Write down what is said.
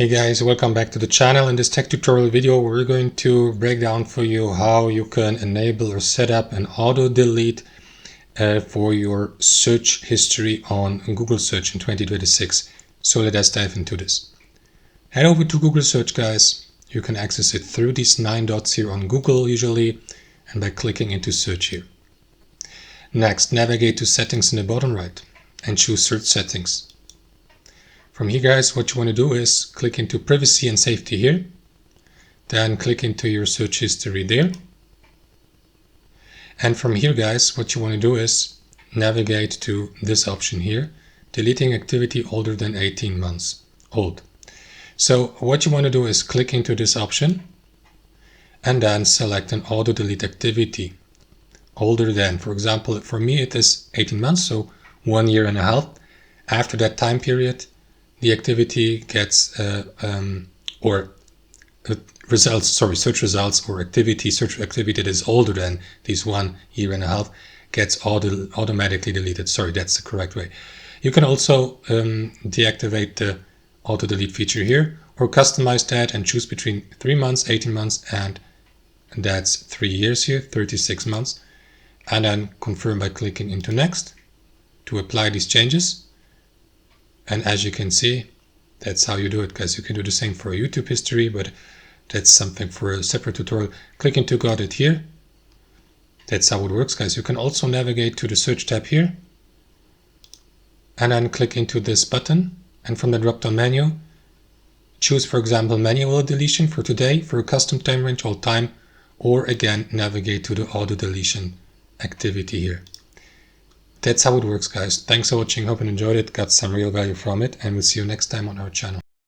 Hey guys, welcome back to the channel. In this tech tutorial video, we're going to break down for you how you can enable or set up an auto delete for your search history on Google search in 2026. So let us dive into this. Head over to Google search, guys. You can access it through these 9 dots here on Google usually, and by clicking into search here. Next, navigate to settings in the bottom right and choose search settings. From here, guys, what you want to do is click into privacy and safety here, then click into your search history there. And from here, guys, what you want to do is navigate to this option here, deleting activity older than 18 months old. So what you want to do is click into this option and then select an auto delete activity older than, for example, for me it is 18 months, so 1 year and a half. After that time period, the activity gets search results or search activity that is older than this 1 year and a half gets automatically deleted. Sorry, that's the correct way. You can also deactivate the auto delete feature here or customize that and choose between 3 months, 18 months, and that's 3 years here, 36 months. And then confirm by clicking into next to apply these changes. And as you can see, that's how you do it, guys. You can do the same for a YouTube history, but that's something for a separate tutorial. Click into got it here. That's how it works, guys. You can also navigate to the search tab here and then click into this button. And from the drop-down menu, choose, for example, manual deletion for today, for a custom time range all time, or again, navigate to the auto deletion activity here. That's how it works, guys. Thanks for watching. Hope you enjoyed it, got some real value from it, and we'll see you next time on our channel.